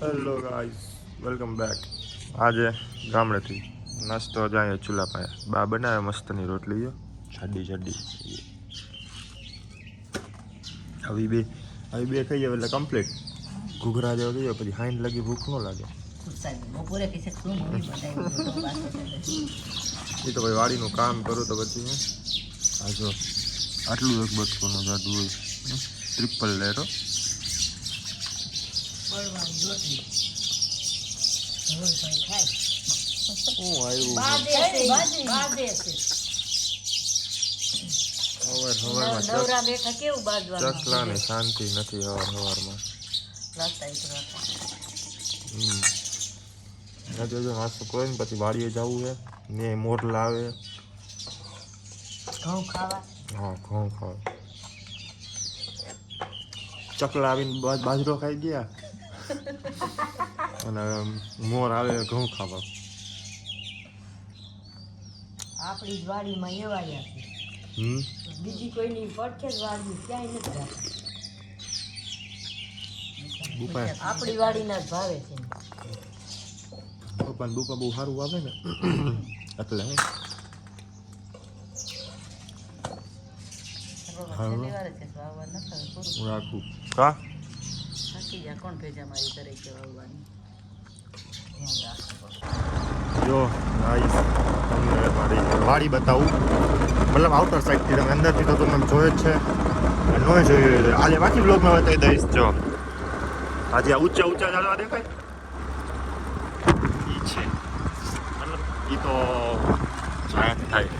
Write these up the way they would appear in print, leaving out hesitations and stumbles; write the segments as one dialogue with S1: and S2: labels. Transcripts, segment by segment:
S1: Hello guys, welcome back. આજે ગામડેથી નાસ્તો જાય ચૂલા પાસે બા બનાવે મસ્તની રોટલી જાડી જાડી આવી બે ખાઈ જાય એટલે કમ્પ્લીટ ઘૂઘરા જેવો થઈ જાય પછી હાઈન લગી ભૂખ ન લાગે. એ તો ભાઈ વાડીનું કામ કરું તો પછી આ જો આટલું એક બચકોનું જાડું હોય ટ્રિપલ લેરો ચકલાની શાંતિ નથી હવારમાં. નાસ્તો કરે ને પછી વાડીએ જવું છે ને મોરલા આવે
S2: ઘઉં ખાવા.
S1: હા ઘઉં ખાવા. ચકલા આવીને બાજરો ખાઈ ગયા અને મોર આવે ઘઉં ખાવા.
S2: આપણી જ વાડીમાં એવાયા છે. બીજી કોઈની પડખે જ વાડી ક્યાંય નથી રાખતી. આપણી વાડીના જ ભાવે છે.
S1: પપ્પા બુપા બહુ સારું આવે ને એટલે રાખું કા
S2: કોણ ભેજા મારી કરે છે વાવવાની.
S1: જો તમને મારી વાડી બતાવું, મતલબ આઉટર સાઈડથી. તમે અંદરથી તો તમે જોયે જ છે, ન જોયું આજે બાકી બ્લોગમાં બતાવી દઈશ. જો આજે આ ઊંચા ઊંચા ઝાડવા દેખાય એ છે, મતલબ એ તો જાહેર થાય.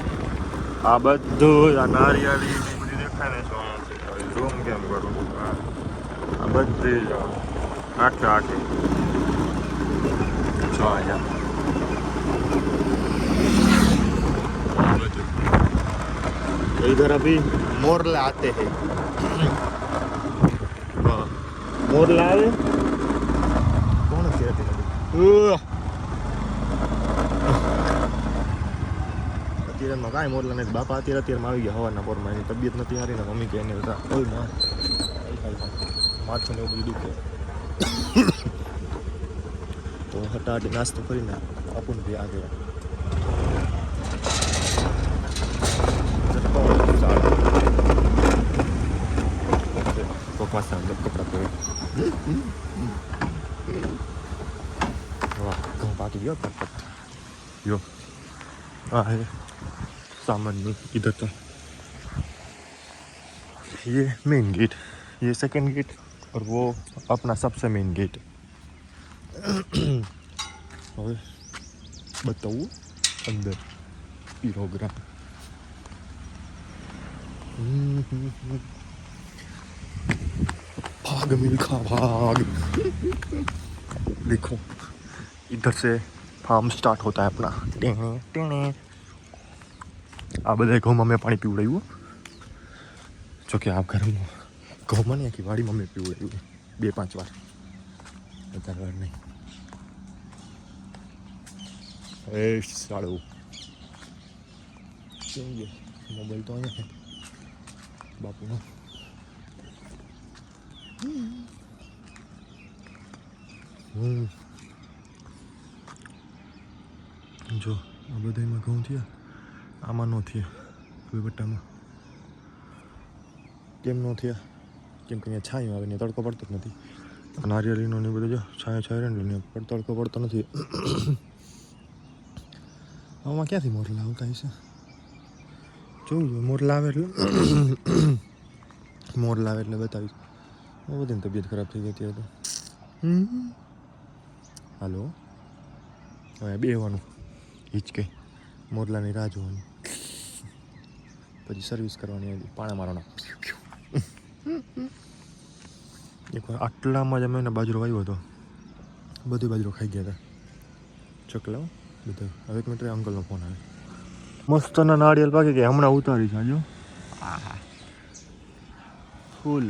S1: આ બધું આ નારિયેળી બધી દેખાય ને જો ઝૂમ કેમ કરું. આ બધી જો આખે આખી જો અહીંયા इधर अभी मोरला आते हैं. मोरला आवे कौन है અત્યારે કાંઈ મોરલા ને બાપા અત્યારમાં આવી ગયા હવાના પોરમાં. એની તબિયત નથી સારી ને મમ્મી કે એને બધા કોઈ ના માથું ને એવું બધું દુખે તો હટાટી નાસ્તો કરીને આપું ને આગળ pasang untuk keberapa wah kau pakai dia apa yo सामान नहीं इधर तो ये मेन गेट, ये सेकंड गेट और वो अपना सबसे मेन गेट. હવે બતાવું અંદર પ્રોગ્રામ. भाग मिल्खा भाग. देखो इधर से फार्म स्टार्ट होता है अपना. टेणे टेणे आ બધા ઘઉંમાં મેં પાણી પીવડાવ્યું. જો કે આ ઘરમાં ઘઉંમાં નહીં આખી વાડીમાં મેં પીવડાવ્યું 2-5 વાર, વધારે વાર નહીં. એ સારું મોબાઈલ તો અહીંયા બાપુનો. જો આ બધામાં ઘઉં થયા, આમાં ન થયા. હવે બટ્ટામાં કેમ ન થયા? કેમ કે અહીંયા છાંયો આવે ને તડકો પડતો જ નથી. નારિયેળીનો ને બધું જો છાંયો છાંયો ને તડકો પડતો નથી. આમાં ક્યાંથી મોરલા આવતા હશે? જોયું મોરલા આવે એટલે મોરલા આવે એટલે બતાવીશ. બધાની તબિયત ખરાબ થઈ ગઈ અત્યારે તો. હાલો હવે બેવાનું હિચકે મોરલાની રાહ જોવાની, પછી સર્વિસ કરવાની હતી પાણા મારવાના. એકવાર આટલામાં જ અમે એને બાજરો વાવ્યો હતો, બધું બાજરો ખાઈ ગયા હતા ચકલાઓ બધા. હવે એક મિનિટ અંકલનો ફોન આવે. મસ્તના નાળિયેર પાકી ગયા, હમણાં ઉતારી છે જો ફૂલ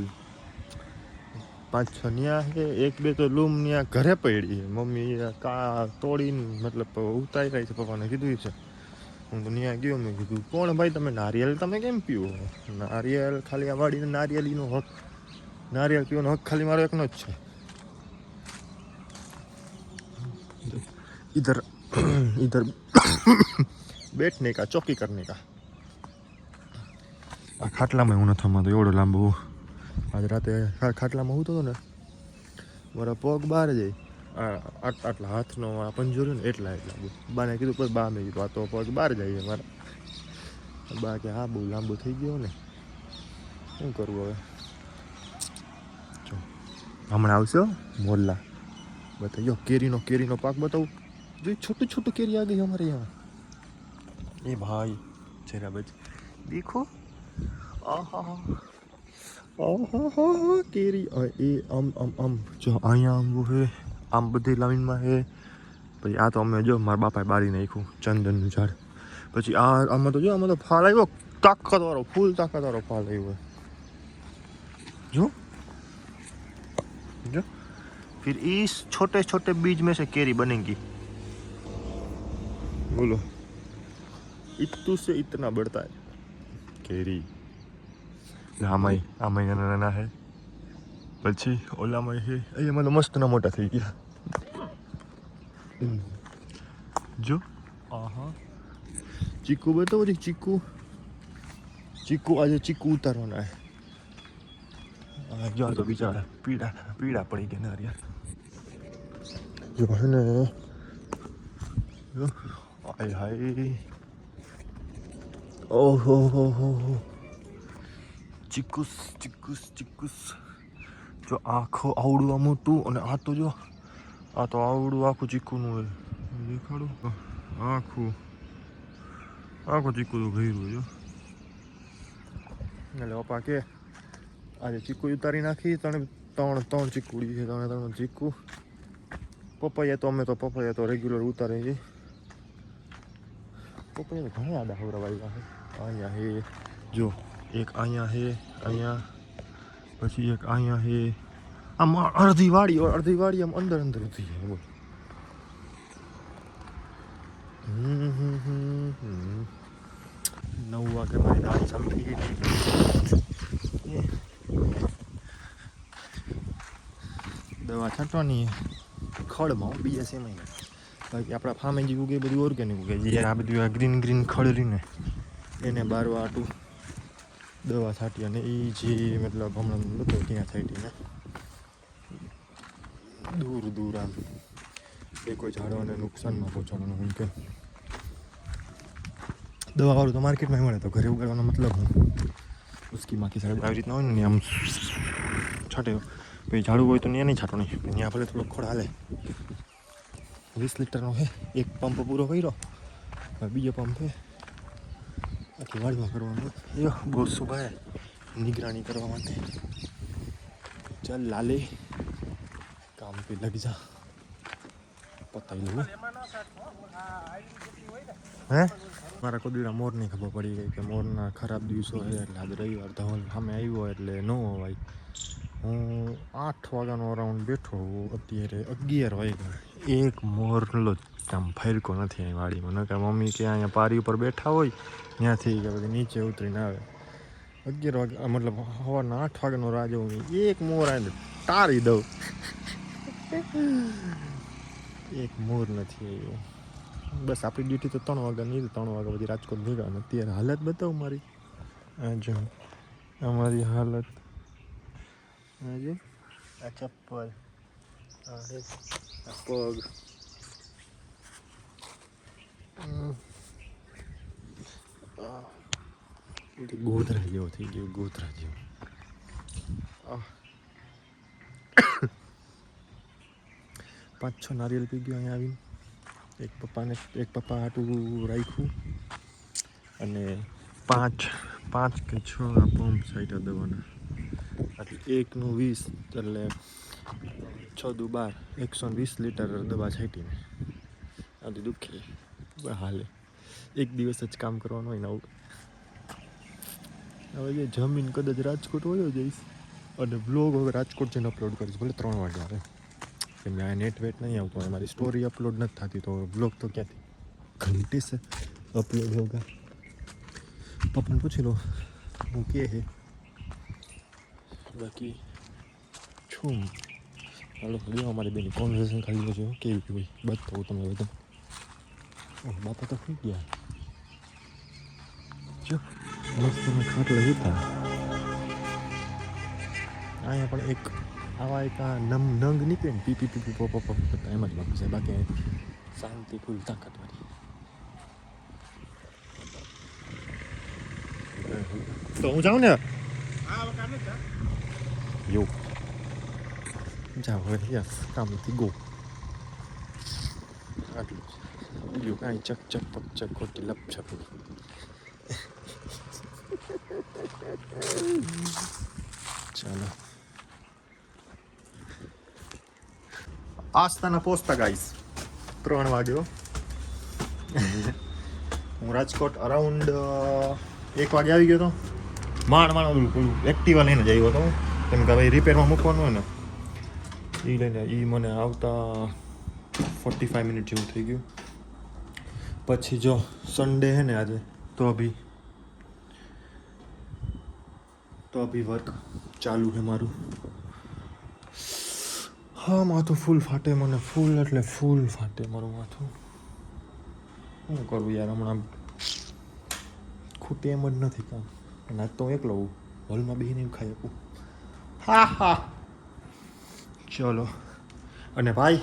S1: 5-6 ન્યા છે. 1-2 તો લૂમ ન્યા ઘરે પડી છે. મમ્મી કા તોડીને મતલબ ઉતારી રહી છે. પપ્પાને કીધું છે. હું તો ન્યા ગયો, મેં કીધું કોણ ભાઈ તમે નારિયેળ તમે કેમ પીવો? નારિયેળ ખાલી આ વાડીને નારિયેળીનો હક, નારિયેળ પીવાનો હક ખાલી મારો એકનો જ છે. इधर इधर बैठने का चौकी करने का આ ખાટલામાં હું નથી થતો એવડો લાંબો આજ રાતે ખાટલામાં હું તો ને મારા પગ બહાર જાય આટલા હાથનો આ પંજો ને એટલા બાને કીધું પછી બા મેં કીધું આ તો પગ બહાર જાય મારા બા કે હા બહુ લાંબો થઈ ગયો ને શું કરવું હવે જો હમણાં આવશે મોરલા બતાવ્યો કેરીનો પાક બતાવું जो छोटू छोटू केरी आ गई हमारे यहाँ ये भाई जरा बच देखो केरी એ આમ જો અહીંયા આંબો હે આમ બધી લાઈનમાં હે પછી આ તો અમે જો મારા બાપાએ બારી નાખ્યું ચંદનનું ઝાડ પછી આમાં તો જો આમાં તો ફાલ આવ્યો તાકાતવાળો ફૂલ તાકાતવાળો ફાલ આવ્યો જો जो फिर इस छोटे छोटे बीज में से केरी बनेगी बोलो इतू से इतना बढ़ता है केरी आमाई नाना है પછી ઓલામાં છે અહીંયા તો મસ્ત ના મોટા થઈ ગયા જો આહા ચીકુ બતાવો રે ચીકુ આજે ચીકુ ઉતારવાના હે જો તો બિચારા પીડા પડી ગયા ને યાર જો હે ને હાય હાય ઓહો હો હો ચીકુસ જો આખો આવડું મોટું અને આ તો જો આ તો આવડું આખું ચીકુનું હોય દેખાડું આખું ચીકુ તો ઘેરું જો એટલે પપ્પા કે આજે ચીકુ ઉતારી નાખી ત્રણ ચીકુડી છે ત્રણ ચીકુ પપૈયા તો રેગ્યુલર ઉતારે છે પપૈયા તો ઘણા આડા હવરાવાય છે અહીંયા હે જો એક અહીંયા હે અહીંયા પછી એક અહીંયા હે આમ અડધી વાડી આમ અંદર હતી બોલ 9 વાગે મારી દાઢી ચાલુ થઈ ગઈ દવા છાંટવાની ખડમાં બીજા સેમાં બાકી આપણા ફાર્મે જે ઉગે બધું ઓર્ગેનિક ઉગે જે આ બધું આ ગ્રીન ખડ રહીને એને બારવા આટું દવા છાંટી અને એ જે મતલબ હમણાં નહોતો ત્યાં છાંટીને દૂર આમ એ કોઈ ઝાડવાને નુકસાનમાં પહોંચાડવાનું હું કે દવાવાળું તો માર્કેટમાં મળે તો ઘરે ઉગાડવાનો મતલબ હું ઉસકી માખી સાહેબ આવી રીતના હોય ને આમ છાંટે પછી ઝાડું હોય તો ત્યાં નહીં છાંટો નહીં ત્યાં ભલે થોડોક ખોડ હાલે 20 લીટરનો છે એક પંપ પૂરો કર્યો બીજો પંપ છે આખી વાળવા કરવાનો એ બહુ સુભાય નિગરાની કરવા માટે ચાલ લાલે કામ पे लग जा पता ही नहीं હે મારા કુદીરા મોરની ખબર પડી ગઈ કે મોરના ખરાબ દિવસો છે એટલે આજે રવિવાર ધવલ સામે આવ્યો એટલે ન હોય હું 8 વાગ્યાનો અરાઉન્ડ બેઠો અત્યારે 11 વાગ્યા એક મોરલો આમ ફરકો નથી અહીં વાડીમાં ન કે મમ્મી કે અહીંયા પારી ઉપર બેઠા હોય ત્યાંથી કે બધી નીચે ઉતરીને આવે 11 વાગે મતલબ સવારના 8 વાગ્યાનો રાહ જોઉં એક મોર આવીને તારી દઉં એક મોર નથી આવ્યો બસ આપણી ડ્યુટી તો 3 વાગ્યાની 3 વાગ્યા પછી રાજકોટ ભેગા અત્યારે હાલત બતાવું મારી જો અમારી હાલત જો આ ચપ્પલ આ પગ ગોધરા જેવો થઈ ગયો ગોધરા જેવો 5-6 નારિયેલ પી ગયો અહીંયા આવીને એક પપ્પા હાટું રાખ્યું અને 5 કે 6 પંપ સાઈડ દવાના એટલે 1નું 20 એટલે 6 દુ 12 120 લીટર દવા છાંટીને આથી દુખે હાલે એક દિવસ જ કામ કરવાનું હોય ને આવું હવે જે જમીન કદાચ રાજકોટ વયો જઈશ અને બ્લોગ હવે રાજકોટ જઈને અપલોડ કરીશ ભલે 3 વાગે આવે કેમ કે આ નેટ વેટ નહીં આવતું મારી સ્ટોરી અપલોડ નથી થતી તો બ્લોગ તો ક્યાંથી ઘંटे से अपलोड होगा पपन पूछ लो હું કે હે બાકી છું હાલો જો અમારી બેની કોન્વર્સેશન ખાલી છે કેવી હોય બતાવું તમને બધું બાપા તો થઈ ગયા જો મસ્ત ખાટલો હતા અહીંયા પણ એક આવા એક આ નંગ નીકળે ને પી પપ કરતા એમ જ બાપુ છે બાકી શાંતિ ફૂલ તાકાતવાળી તો હું જાઉં ને યો જાઓ હવે યસ કામથી ગો આટલું બીજું કાંઈ ચક ચક પક ચક ખોટી લપ છપ ચાલો આસ્તાના પોસ્તા ગાઈસ 3 વાગ્યો હું રાજકોટ અરાઉન્ડ 1 વાગે આવી ગયો હતો માણ પેલું એક્ટિવા લઈને જ આવ્યો હતો કેમ કે ભાઈ રિપેરમાં મૂકવાનું હોય ને એ લઈને એ મને આવતા 45 મિનિટ જેવું થઈ ગયું પછી જો સન્ડે હે ને આજે તો અભી વર્ક ચાલુ છે મારું હા માથું ફૂલ ફાટે મને ફૂલ એટલે ફૂલ ફાટે મારું માથું શું કરવું યાર હમણાં ખૂટે એમ જ નથી કામ અને આજ તો હું એકલો હોલમાં બેસીને ખાઈ શકું હા ચલો અને ભાઈ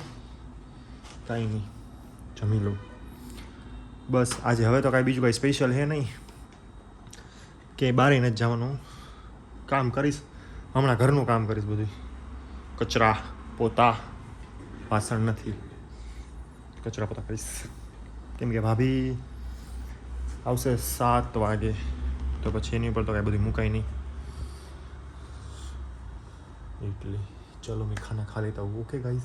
S1: કાંઈ નહીં જમી લો બસ આજે હવે તો કાંઈ બીજું કાંઈ સ્પેશિયલ છે નહીં કે બહાર નથી જવાનું કામ કરીશ હમણાં ઘરનું કામ કરીશ બધું કચરા પોતા વાસણ નથી કચરા પોતા કરીશ કેમ કે ભાભી આવશે 7 વાગે તો પછી એની ઉપર તો કાંઈ બધું મુકાય નહીં એટલે ચલો મેં ખાના ખા લેતા હું ઓકે ગાઈઝ